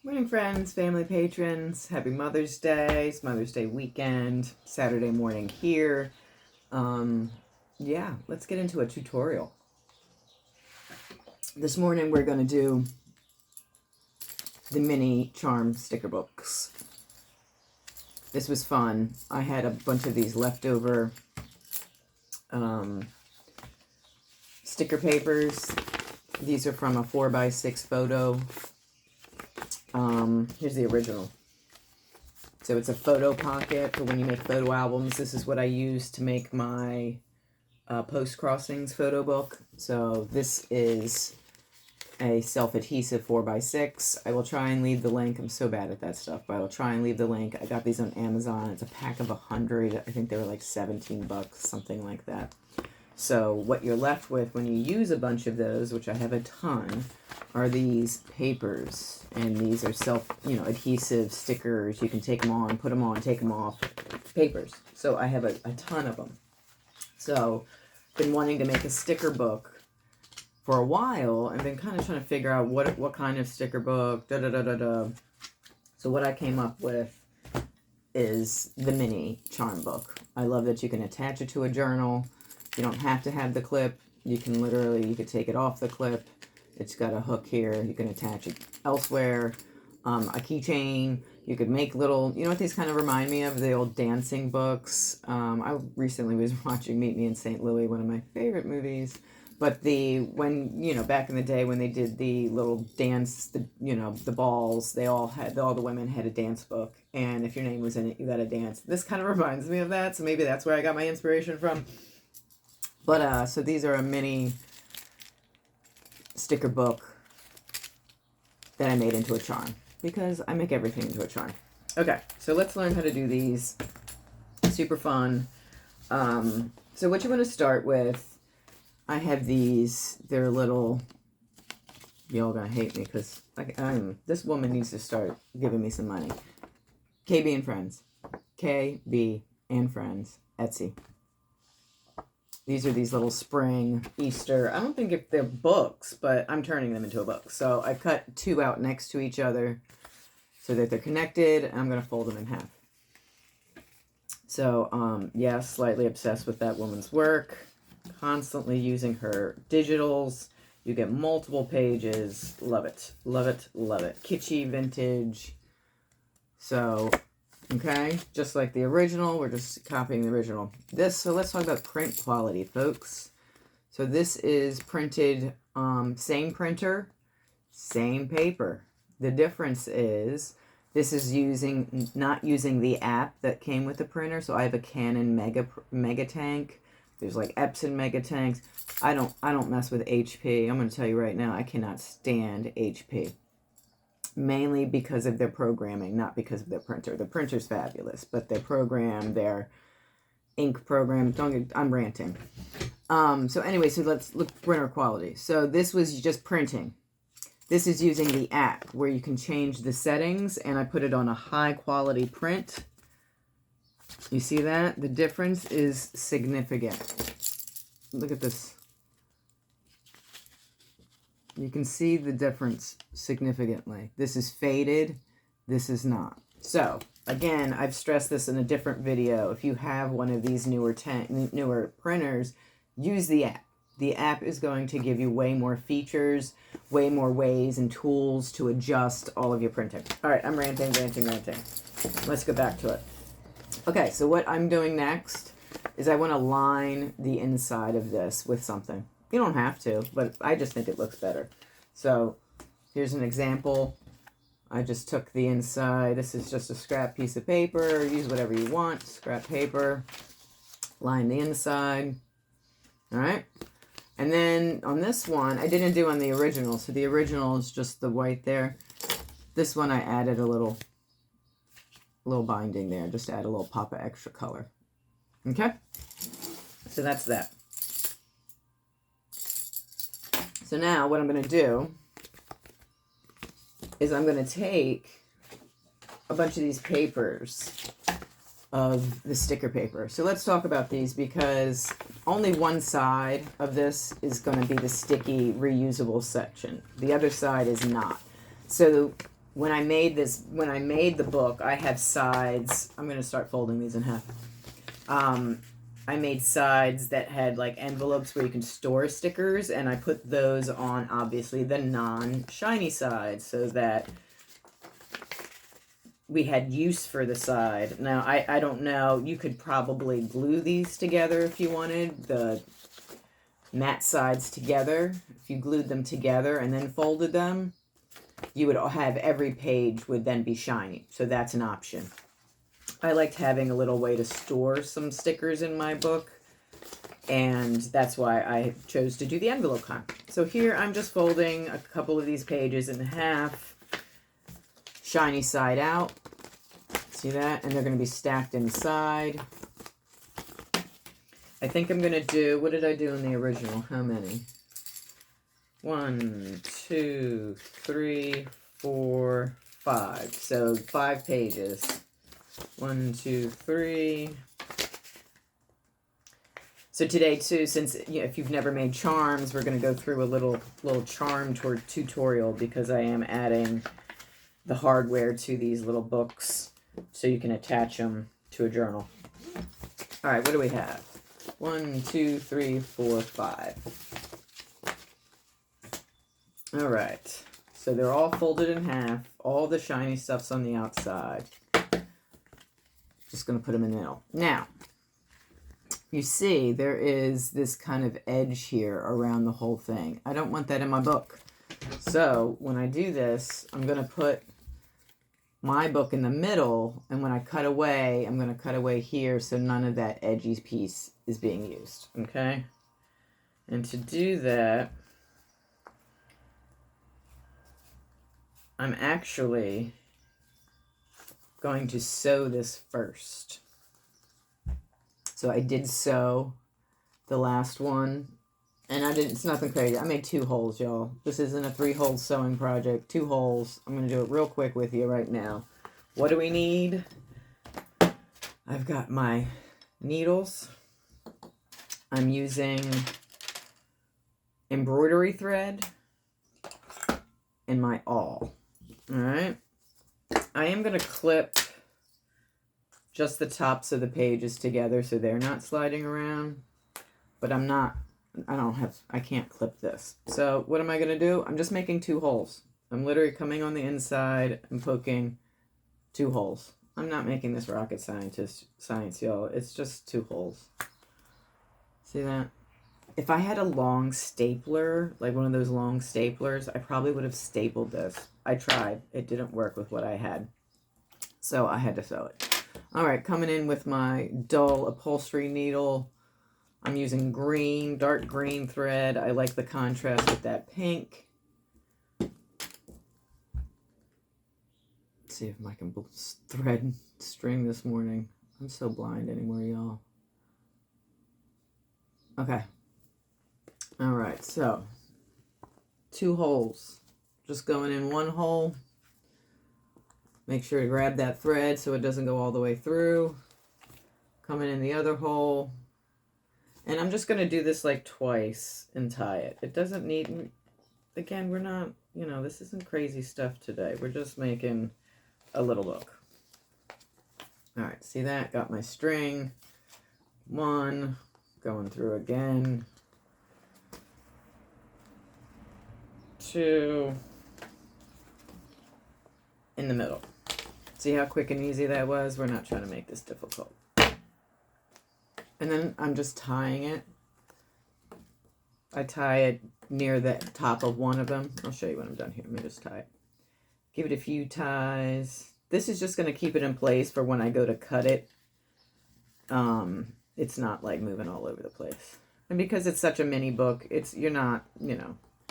Morning, friends, family, patrons. Happy Mother's Day. It's Mother's Day weekend, Saturday morning here. Yeah, let's get into a tutorial. This morning we're going to do the mini charm sticker books. This was fun. I had a bunch of these leftover sticker papers. These are from a 4x6 photo. Here's the original. So it's a photo pocket for when you make photo albums. This is what I use to make my Post Crossings photo book. So this is a self-adhesive 4x6. I will try and leave the link. I'm so bad at that stuff, but I will try and leave the link. I got these on Amazon. It's a pack of 100. I think they were like 17 bucks, something like that. So what you're left with when you use a bunch of those, which I have a ton, are these papers. And these are adhesive stickers. You can take them on, put them on, take them off. Papers. So I have a ton of them. So been wanting to make a sticker book for a while and been kind of trying to figure out what kind of sticker book, So what I came up with is the mini charm book. I love that you can attach it to a journal. You don't have to have the clip. You could take it off the clip. It's got a hook here. You can attach it elsewhere. A keychain. You could make little, you know what these kind of remind me of? The old dancing books. I recently was watching Meet Me in St. Louis, one of my favorite movies. But back in the day when they did the little dance, the balls, all the women had a dance book. And if your name was in it, you got a dance. This kind of reminds me of that. So maybe that's where I got my inspiration from. But, so these are a mini sticker book that I made into a charm. Because I make everything into a charm. Okay, so let's learn how to do these. Super fun. So what you want to start with, I have these. They're little. Y'all gonna hate me because this woman needs to start giving me some money. KB and Friends. KB and Friends. Etsy. These are these little spring Easter. I don't think if they're books, but I'm turning them into a book. So I cut two out next to each other so that they're connected. And I'm going to fold them in half. So, slightly obsessed with that woman's work. Constantly using her digitals. You get multiple pages. Love it. Love it. Love it. Kitschy, vintage. So, okay, just like the original, we're just copying the original. So let's talk about print quality, folks. So this is printed, same printer, same paper. The difference is this is not using the app that came with the printer. So I have a Canon Mega Tank. There's like Epson Mega Tanks. I don't mess with HP. I'm going to tell you right now, I cannot stand HP. Mainly because of their programming, not because of their printer. The printer's fabulous, but their program, their ink program, I'm ranting. So anyway, so let's look printer quality. So this was just printing. This is using the app where you can change the settings, and I put it on a high quality print. You see that? The difference is significant. Look at this. You can see the difference significantly. This is faded. This is not. So, again, I've stressed this in a different video. If you have one of these newer printers, use the app. The app is going to give you way more features, way more ways and tools to adjust all of your printing. All right, I'm ranting. Let's go back to it. Okay, so what I'm doing next is I want to line the inside of this with something. You don't have to, but I just think it looks better. So here's an example. I just took the inside. This is just a scrap piece of paper. Use whatever you want. Scrap paper. Line the inside. All right. And then on this one, I didn't do on the original. So the original is just the white there. This one I added a little binding there. Just to add a little pop of extra color. Okay. So that's that. So now what I'm going to do is I'm going to take a bunch of these papers of the sticker paper. So let's talk about these because only one side of this is going to be the sticky reusable section. The other side is not. So when I made the book, I have sides. I'm going to start folding these in half. I made sides that had like envelopes where you can store stickers, and I put those on obviously the non-shiny side so that we had use for the side. Now, I don't know, you could probably glue these together if you wanted, the matte sides together. If you glued them together and then folded them, you would have every page would then be shiny. So that's an option. I liked having a little way to store some stickers in my book, and that's why I chose to do the envelope kind. So here I'm just folding a couple of these pages in half, shiny side out. See that? And they're going to be stacked inside. I think I'm going to do, what did I do in the original? How many? 1, 2, 3, 4, 5. So 5 pages. 1, 2, 3. So today too, since if you've never made charms, we're going to go through a little charm tutorial, because I am adding the hardware to these little books so you can attach them to a journal. All right, what do we have? 1, 2, 3, 4, 5. All right, so they're all folded in half. All the shiny stuff's on the outside. Just going to put them in the middle. Now, you see there is this kind of edge here around the whole thing. I don't want that in my book. So when I do this, I'm going to put my book in the middle, and when I cut away, I'm going to cut away here so none of that edgy piece is being used, okay? And to do that, I'm actually going to sew this first. So I did sew the last one, and it's nothing crazy. I made 2 holes, y'all. This isn't a 3-hole sewing project. 2 holes. I'm going to do it real quick with you right now. What do we need? I've got my needles. I'm using embroidery thread and my awl. All right. I am going to clip just the tops of the pages together so they're not sliding around, but I can't clip this. So what am I going to do? I'm just making 2 holes. I'm literally coming on the inside and poking 2 holes. I'm not making this rocket science, y'all. It's just 2 holes. See that? If I had a long stapler, like one of those long staplers, I probably would have stapled this. I tried. It didn't work with what I had. So I had to sew it. All right, coming in with my dull upholstery needle. I'm using green, dark green thread. I like the contrast with that pink. Let's see if I can thread string this morning. I'm so blind anymore, y'all. Okay. All right, so 2 holes. Just going in 1 hole. Make sure to grab that thread so it doesn't go all the way through. Coming in the other hole. And I'm just going to do this like twice and tie it. It doesn't need, again, we're not, this isn't crazy stuff today. We're just making a little book. All right, see that? Got my string. 1, going through again. 2, in the middle. See how quick and easy that was? We're not trying to make this difficult. And then I'm just tying it. I tie it near the top of one of them. I'll show you when I'm done here. Let me just tie it. Give it a few ties. This is just going to keep it in place for when I go to cut it. It's not like moving all over the place. And because it's such a mini book, you're not,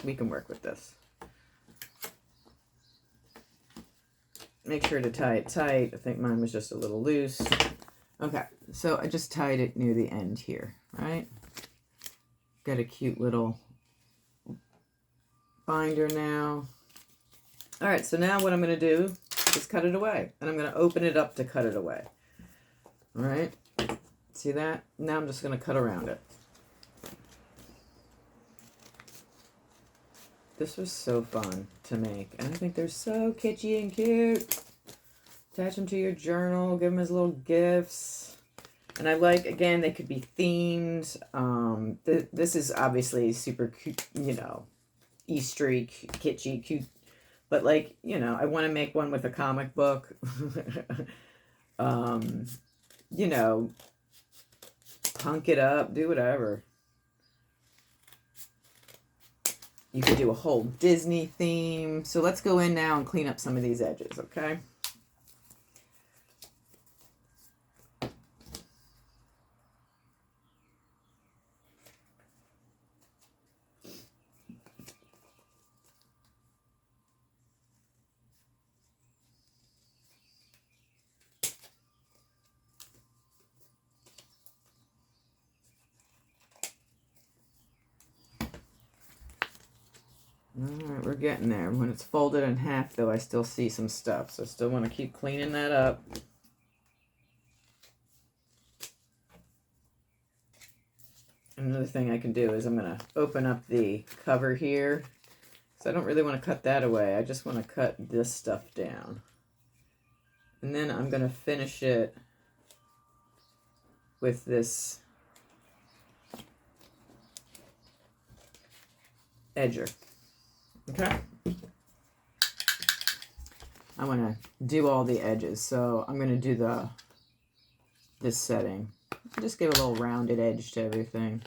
we can work with this. Make sure to tie it tight. I think mine was just a little loose. Okay, so I just tied it near the end here, right? Got a cute little binder now. All right, so now what I'm going to do is cut it away. And I'm going to open it up to cut it away. All right, see that? Now I'm just going to cut around it. This was so fun to make. And I think they're so kitschy and cute. Attach them to your journal. Give them as little gifts. And I like, again, they could be themed. This is obviously super cute, you know, Eastery, kitschy, cute. But like, you know, I want to make one with a comic book. You know, punk it up, do whatever. You could do a whole Disney theme. So let's go in now and clean up some of these edges, okay? Alright, we're getting there. When it's folded in half, though, I still see some stuff. So I still want to keep cleaning that up. Another thing I can do is I'm going to open up the cover here. So I don't really want to cut that away. I just want to cut this stuff down. And then I'm going to finish it with this edger. Okay? I want to do all the edges. So I'm going to do this setting. Just give a little rounded edge to everything.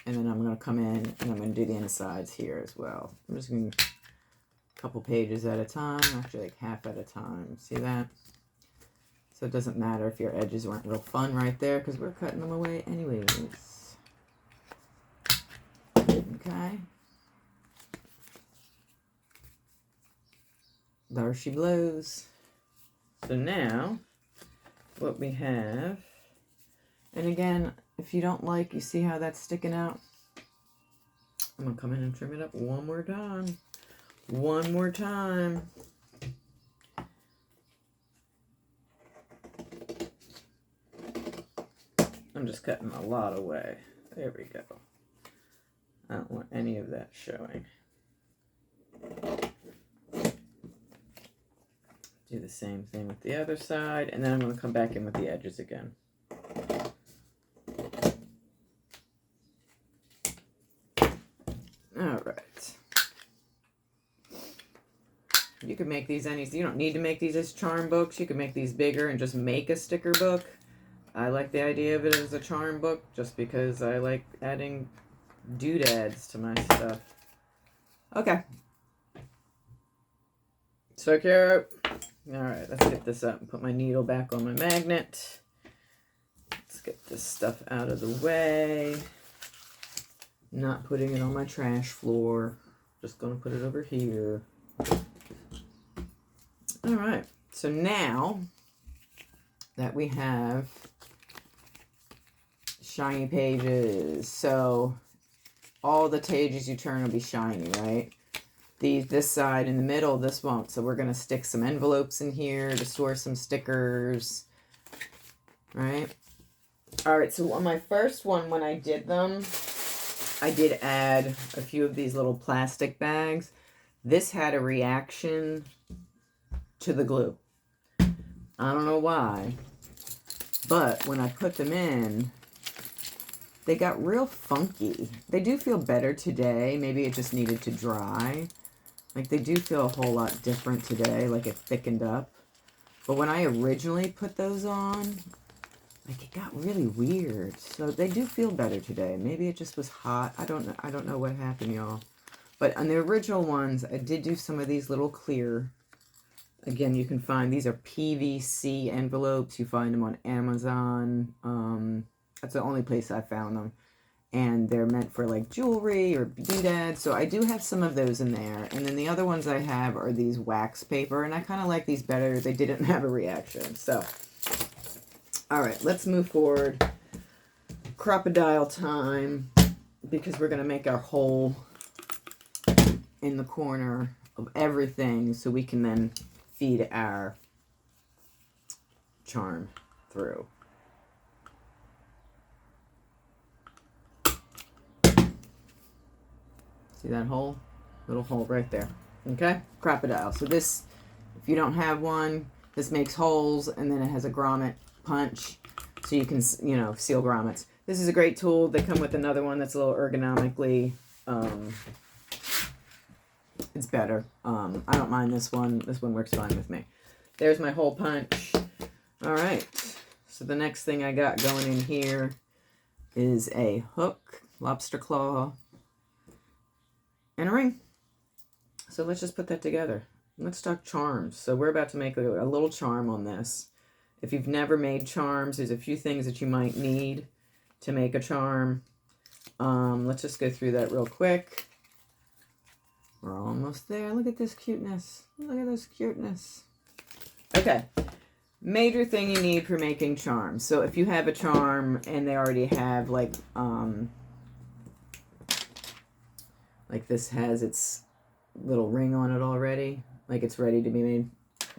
And then I'm going to come in and I'm going to do the insides here as well. I'm just going to a couple pages at a time, actually like half at a time. See that? So it doesn't matter if your edges weren't real fun right there because we're cutting them away anyways. Okay. There she blows. So now, what we have, and again, if you don't like, you see how that's sticking out? I'm going to come in and trim it up one more time. One more time. I'm just cutting a lot away. There we go. I don't want any of that showing. Do the same thing with the other side, and then I'm going to come back in with the edges again. All right. You can make these you don't need to make these as charm books. You can make these bigger and just make a sticker book. I like the idea of it as a charm book just because I like adding doodads to my stuff. Okay. So cute. Alright, let's get this up and put my needle back on my magnet. Let's get this stuff out of the way. Not putting it on my trash floor. Just going to put it over here. Alright, so now that we have shiny pages, so all the pages you turn will be shiny, right? This side in the middle, this won't. So we're going to stick some envelopes in here to store some stickers, right? All right, so on my first one, when I did them, I did add a few of these little plastic bags. This had a reaction to the glue. I don't know why, but when I put them in, they got real funky. They do feel better today. Maybe it just needed to dry. Like, they do feel a whole lot different today, like it thickened up. But when I originally put those on, like, it got really weird. So they do feel better today. Maybe it just was hot. I don't know what happened, y'all. But on the original ones, I did do some of these little clear. Again, you can find, these are PVC envelopes. You find them on Amazon. That's the only place I found them. And they're meant for like jewelry or doodads. So I do have some of those in there. And then the other ones I have are these wax paper. And I kind of like these better. They didn't have a reaction. So, all right, let's move forward. Crocodile time. Because we're going to make our hole in the corner of everything. So we can then feed our charm through. See that hole? Little hole right there. Okay? Crocodile. So this, if you don't have one, this makes holes, and then it has a grommet punch, so you can, you know, seal grommets. This is a great tool. They come with another one that's a little ergonomically, it's better. I don't mind this one. This one works fine with me. There's my hole punch. All right. So the next thing I got going in here is a hook, lobster claw, and a ring. So let's just put that together. Let's talk charms. So we're about to make a little charm on this. If you've never made charms, there's a few things that you might need to make a charm. Let's just go through that real quick. We're almost there. Look at this cuteness. Look at this cuteness. Okay. Major thing you need for making charms. So if you have a charm and they already have like this has its little ring on it already, like it's ready to be made.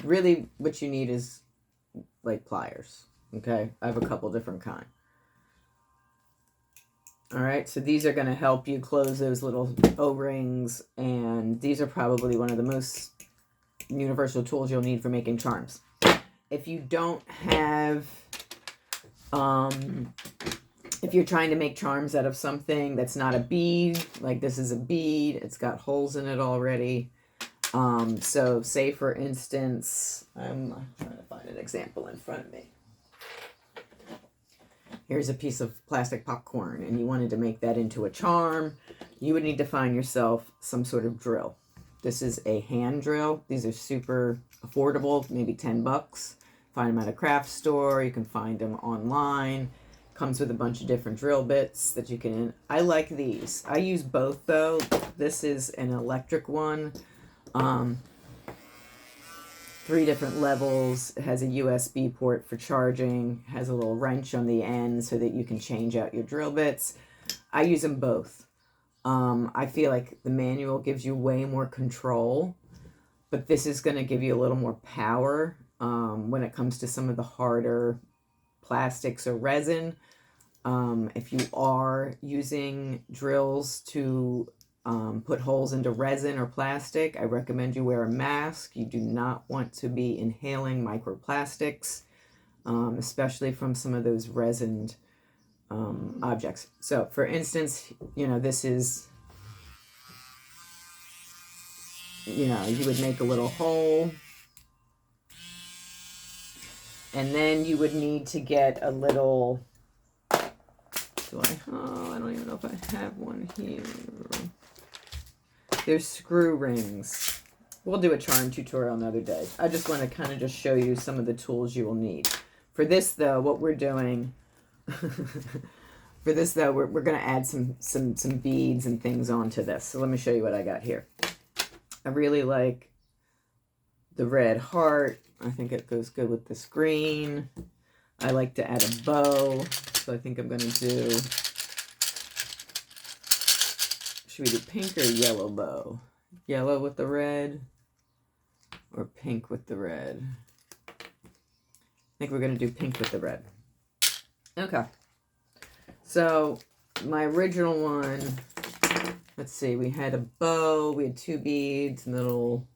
Really what you need is like pliers. Okay. I have a couple different kinds. All right, so these are going to help you close those little O-rings, and these are probably one of the most universal tools you'll need for making charms. If you don't have, if you're trying to make charms out of something that's not a bead, like this is a bead, it's got holes in it already. So say for instance, I'm trying to find an example in front of me. Here's a piece of plastic popcorn, and you wanted to make that into a charm, you would need to find yourself some sort of drill. This is a hand drill. These are super affordable, maybe 10 bucks. Find them at a craft store. You can find them online. Comes with a bunch of different drill bits that you can... I like these. I use both, though. This is an electric one. 3 different levels. It has a USB port for charging. Has a little wrench on the end so that you can change out your drill bits. I use them both. I feel like the manual gives you way more control, but this is going to give you a little more power when it comes to some of the harder plastics or resin. If you are using drills to put holes into resin or plastic, I recommend you wear a mask. You do not want to be inhaling microplastics, especially from some of those resined objects. So for instance, you know, this is, you know, you would make a little hole, and then you would need to get a little, I don't even know if I have one here. There's screw rings. We'll do a charm tutorial another day. I just want to kind of just show you some of the tools you will need. For this, though, what we're doing, we're going to add some beads and things onto this. So let me show you what I got here. I really like the red heart. I think it goes good with this green. I like to add a bow. So I think I'm going to do... Should we do pink or yellow bow? Yellow with the red or pink with the red? I think we're going to do pink with the red. Okay. So my original one, let's see, we had a bow, we had 2 beads, and little,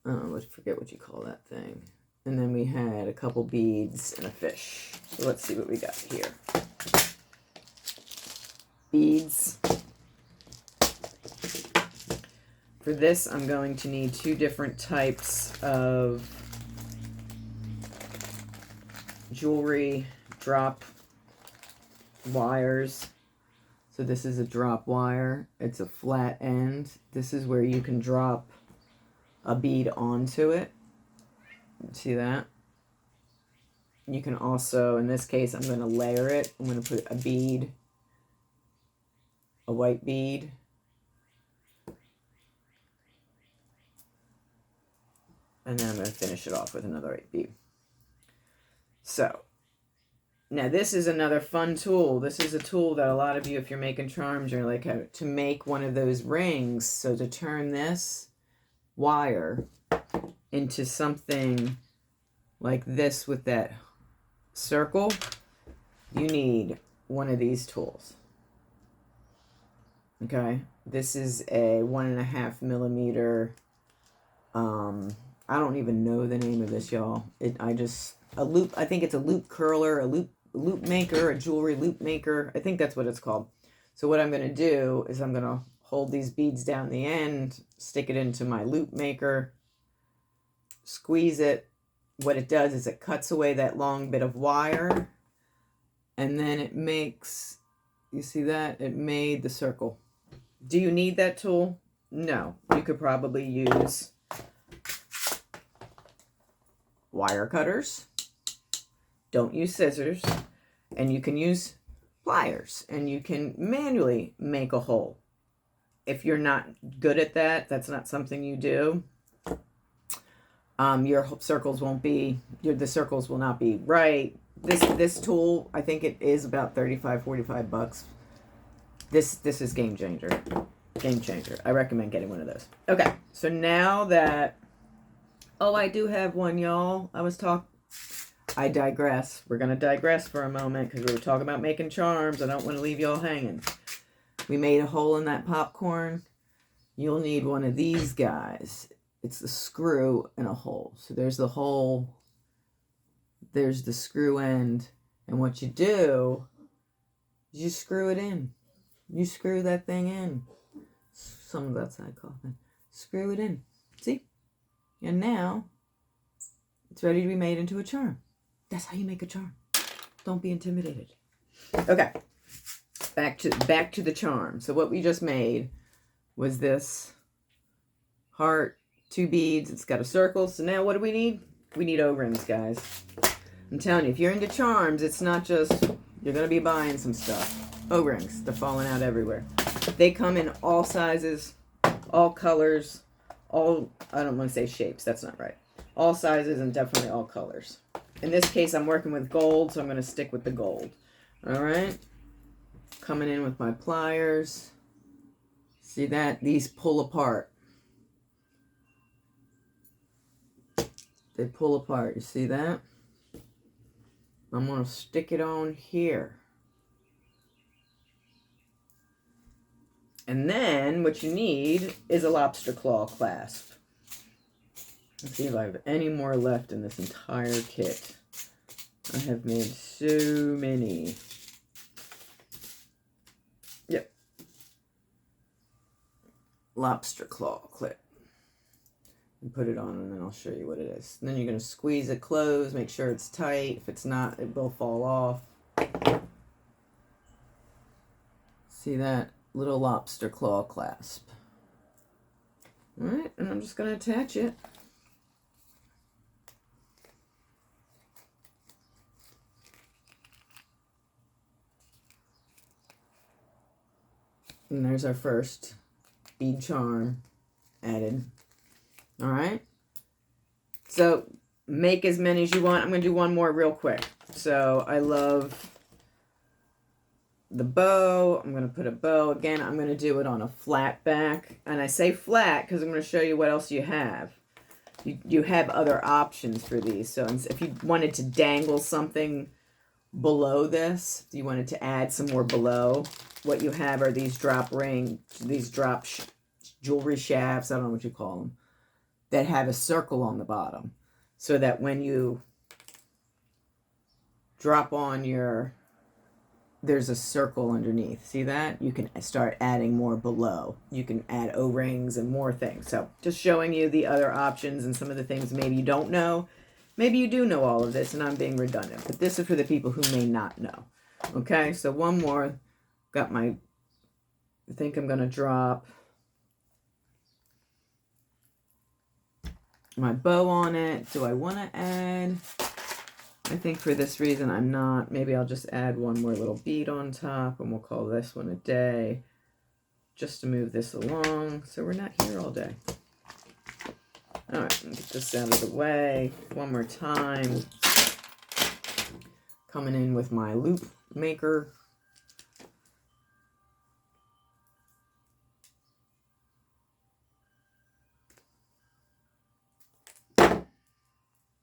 I forget what you call that thing. And then we had a couple beads and a fish. So let's see what we got here. Beads. For this, I'm going to need 2 different types of jewelry drop wires. So this is a drop wire. It's a flat end. This is where you can drop a bead onto it. See that? You can also, in this case, I'm going to layer it. I'm going to put a bead, a white bead, and then I'm going to finish it off with another white bead. So, now this is another fun tool. This is a tool that a lot of you, if you're making charms, you're like, to make one of those rings. So to turn this wire into something like this with that circle, you need one of these tools. Okay, this is a 1.5 millimeter. I don't even know the name of this, y'all. A loop. I think it's a loop curler, a loop maker, a jewelry loop maker. I think that's what it's called. So what I'm gonna do is I'm gonna hold these beads down the end, stick it into my loop maker, squeeze it. What it does is it cuts away that long bit of wire, and then it makes, you see that? It made the circle. Do you need that tool? No. You could probably use wire cutters. Don't use scissors. And you can use pliers, and you can manually make a hole. If you're not good at that, that's not something you do, your circles won't be, the circles will not be right. This tool, I think it is about $35-$45. This is game changer. Game changer. I recommend getting one of those. Okay, so now that, oh, I do have one, y'all. I digress. We're going to digress for a moment because we were talking about making charms. I don't want to leave y'all hanging. We made a hole in that popcorn. You'll need one of these guys. It's the screw and a hole. So there's the hole. There's the screw end. And what you do is you screw it in. You screw that thing in. Someone's outside coughing. Screw it in. See? And now it's ready to be made into a charm. That's how you make a charm. Don't be intimidated. Okay. Back to the charm. So what we just made was this heart, 2 beads. It's got a circle. So now what do we need? We need O-rings, guys. I'm telling you, if you're into charms, it's not just, you're going to be buying some stuff. O-rings. They're falling out everywhere. They come in all sizes, all colors, all, I don't want to say shapes. That's not right. All sizes and definitely all colors. In this case, I'm working with gold, so I'm going to stick with the gold. All right. Coming in with my pliers. See that? These pull apart. They pull apart. You see that? I'm going to stick it on here. And then what you need is a lobster claw clasp. Let's see if I have any more left in this entire kit. I have made so many. Yep. Lobster claw clip. And put it on, and then I'll show you what it is. And then you're going to squeeze it closed, make sure it's tight. If it's not, it will fall off. See that? Little lobster claw clasp. All right, and I'm just going to attach it. And there's our first bead charm added. All right. So make as many as you want. I'm going to do one more real quick. So I love the bow. I'm going to put a bow. Again, I'm going to do it on a flat back. And I say flat because I'm going to show you what else you have. You have other options for these. So if you wanted to dangle something below this, if you wanted to add some more below, what you have are these drop jewelry shafts, I don't know what you call them, that have a circle on the bottom. So that when you drop on there's a circle underneath. See that? You can start adding more below. You can add O-rings and more things. So just showing you the other options and some of the things maybe you don't know. Maybe you do know all of this and I'm being redundant, but this is for the people who may not know. Okay, so one more. Got I think I'm going to drop my bow on it. Do I want to add? I think for this reason I'm not. Maybe I'll just add one more little bead on top and we'll call this one a day. Just to move this along so we're not here all day. All right, get this out of the way. One more time. Coming in with my loop maker.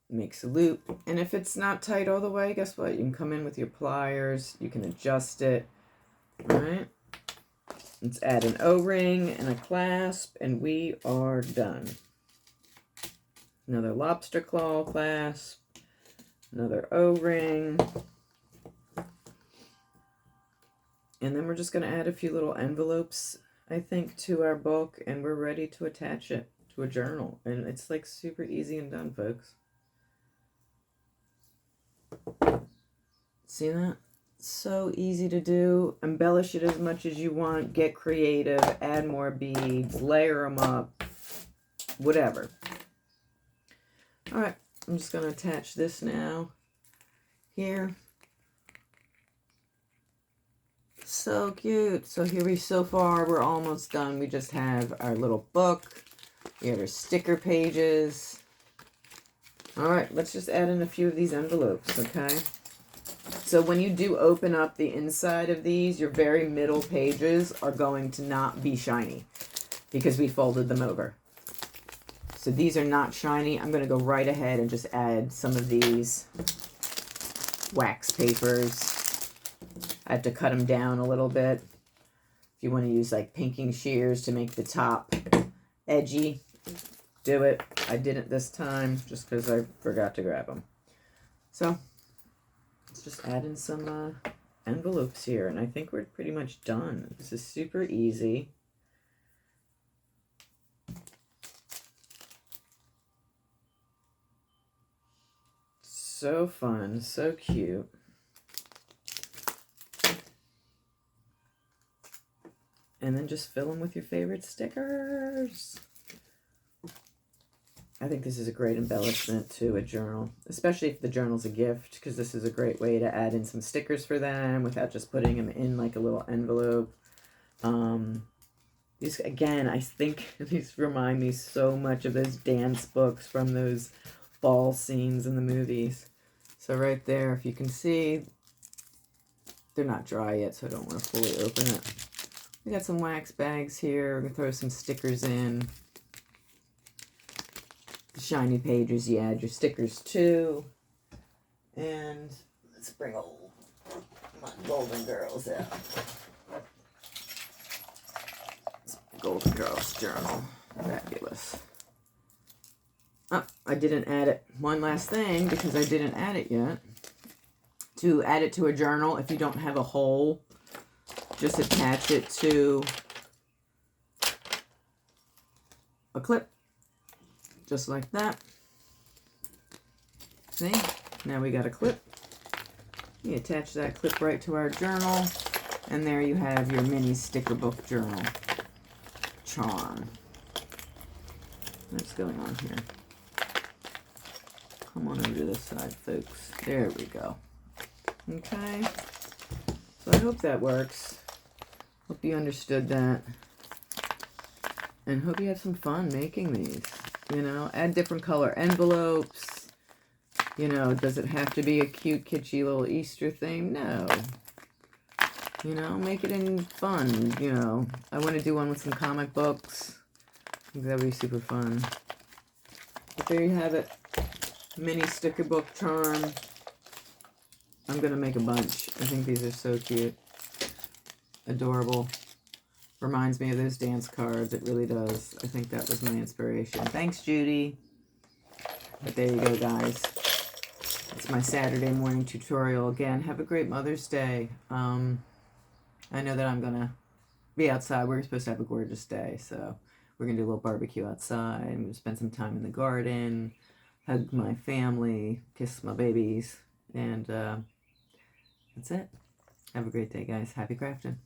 Makes a loop, and if it's not tight all the way, guess what? You can come in with your pliers, you can adjust it. All right, Let's add an O-ring and a clasp, and we are done. Another lobster claw clasp, another O-ring. And then we're just going to add a few little envelopes, I think, to our book, and we're ready to attach it to a journal. And it's like super easy and done, folks. See that? So easy to do. Embellish it as much as you want. Get creative. Add more beads. Layer them up. Whatever. All right. I'm just going to attach this now. Here. So cute. So so far we're almost done. We just have our little book. We have our sticker pages. All right. Let's just add in a few of these envelopes, okay? So when you do open up the inside of these, your very middle pages are going to not be shiny because we folded them over. So these are not shiny. I'm going to go right ahead and just add some of these wax papers. I have to cut them down a little bit. If you want to use like pinking shears to make the top edgy, do it. I didn't this time just because I forgot to grab them. So just add in some envelopes here, and I think we're pretty much done. This is super easy. So fun, so cute. And then just fill them with your favorite stickers. I think this is a great embellishment to a journal, especially if the journal's a gift, because this is a great way to add in some stickers for them without just putting them in like a little envelope. These, again, I think these remind me so much of those dance books from those ball scenes in the movies. So right there, if you can see, they're not dry yet, so I don't want to fully open it. We got some wax bags here. We're going to throw some stickers in. Shiny pages, you add your stickers to. And let's bring old my Golden Girls out. Golden Girls journal. Fabulous. Oh, I didn't add it. One last thing, because I didn't add it yet. To add it to a journal, if you don't have a hole, just attach it to a clip. Just like that. See? Now we got a clip. You attach that clip right to our journal. And there you have your mini sticker book journal charm. What's going on here? Come on over to this side, folks. There we go. Okay. So I hope that works. Hope you understood that. And hope you have some fun making these. You know, add different color envelopes. You know, does it have to be a cute, kitschy little Easter thing? No. You know, make it in fun. You know, I want to do one with some comic books. I think that would be super fun. But there you have it. Mini sticker book charm. I'm going to make a bunch. I think these are so cute. Adorable. Reminds me of those dance cards. It really does. I think that was my inspiration. Thanks, Judy. But there you go, guys. It's my Saturday morning tutorial. Again, have a great Mother's Day. I know that I'm going to be outside. We're supposed to have a gorgeous day, so we're going to do a little barbecue outside. I'm going to spend some time in the garden, hug my family, kiss my babies, and that's it. Have a great day, guys. Happy crafting.